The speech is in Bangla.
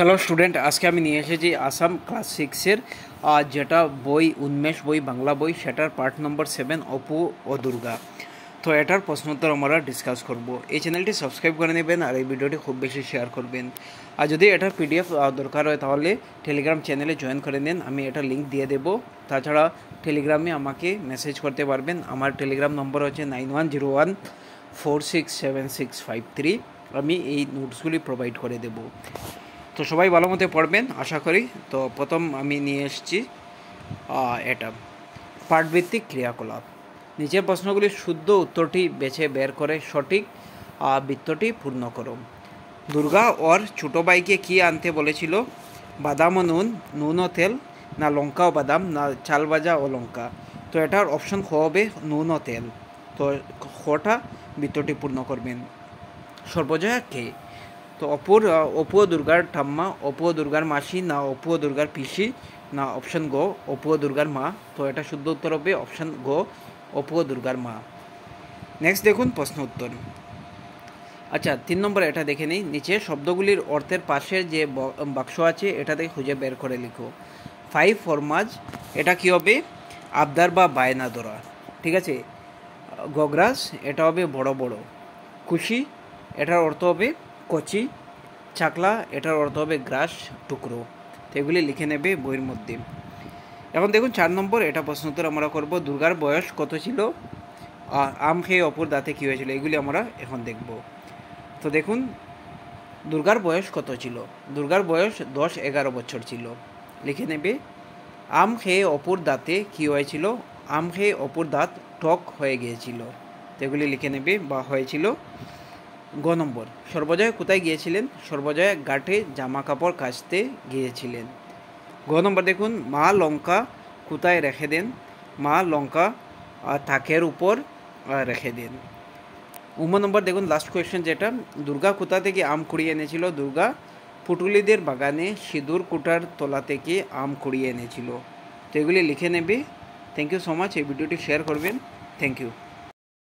হ্যালো স্টুডেন্ট, আজকে আমি নিয়ে এসেছি আসাম ক্লাস 6-এর যেটা বই উন্মেষ বই বাংলা বই, সেটার পার্ট নম্বর 7 অপু ও দুর্গা। তো এটার প্রশ্নোত্তর আমরা ডিসকাস করব। এই চ্যানেলটি সাবস্ক্রাইব করে নেবেন আর এই ভিডিওটি খুব বেশি শেয়ার করবেন। আর যদি এটার পিডিএফ দরকার হয় তাহলে টেলিগ্রাম চ্যানেলে জয়েন করে নিন, আমি এটা লিঙ্ক দিয়ে দেব। তাছাড়া টেলিগ্রামে আমাকে মেসেজ করতে পারবেন। আমার টেলিগ্রাম নম্বর হচ্ছে 9101467653। আমি এই নোটসগুলি প্রোভাইড করে দেব। তো সবাই ভালো মতো পড়বেন আশা করি। তো প্রথম আমি নিয়ে এসেছি এটা পাঠভিত্তিক ক্রিয়াকলাপ। নিচের প্রশ্নগুলির শুদ্ধ উত্তরটি বেছে বের করে সঠিক বৃত্তটি পূর্ণ করো। দুর্গা ওর ছোটো ভাইকে কী আনতে বলেছিল? বাদাম ও নুন, নুন ও তেল, না লঙ্কা ও বাদাম, না চাল ভাজা ও লঙ্কা? তো এটার অপশন খ হবে নুন ও তেল। তো খটা বৃত্তটি পূর্ণ করবেন। সর্বজয়া কে? তো অপু ও দুর্গার ঠাম্মা, অপু ও দুর্গার মাসি, না অপু ও দুর্গার পিসি, না অপশন গ অপু ও দুর্গার মা? তো এটা শুদ্ধ উত্তর হবে অপশন গ অপু ও দুর্গার মা। নেক্সট দেখুন প্রশ্ন উত্তর। আচ্ছা, 3 নম্বর এটা দেখে নিই। নিচে শব্দগুলির অর্থের পাশে যে বাক্স আছে এটা থেকে খুঁজে বের করে লিখো। 5 ফরমাজ, এটা কী হবে? আবদার বা বায়না ধরা, ঠিক আছে। গগ্রাস, এটা হবে বড় বড়। খুশি, এটার অর্থ হবে কচি। চাকলা, এটার অর্থ হবে গ্রাস, টুকরো। তো এগুলি লিখে নেবে বইয়ের মধ্যে। এখন দেখুন 4 নম্বর এটা প্রশ্নোত্তর আমরা করব। দুর্গার বয়স কত ছিল? আম খেয়ে অপর দাঁতে কী হয়েছিল? এগুলি আমরা এখন দেখব। তো দেখুন দুর্গার বয়স কত ছিল? দুর্গার বয়স 10-11 বছর ছিল। লিখে নেবে। আম খেয়ে অপর দাঁতে কী হয়েছিল? আম খেয়ে অপর দাঁত টক হয়ে গিয়েছিল। তো এগুলি লিখে নেবে বা হয়েছিল। গ নম্বর, সর্বজয়া কোথায় গিয়েছিলেন? সর্বজয়া ঘাটে জামা কাপড় কাচতে গিয়েছিলেন। গ নম্বর দেখুন, মা লঙ্কা কোথায় রেখে দেন? মা লঙ্কা তাকের উপর রেখে দেন। নম্বর দেখুন লাস্ট কোয়েশ্চেন যেটা, দুর্গা কোথা থেকে আম কুড়িয়ে এনেছিল? দুর্গা পুটুলিদের বাগানে সিঁদুর কুটার তলা থেকে আম কুড়িয়ে এনেছিল। তো এগুলি লিখে নেবে। Thank you so much. এই ভিডিওটি শেয়ার করবেন। Thank you.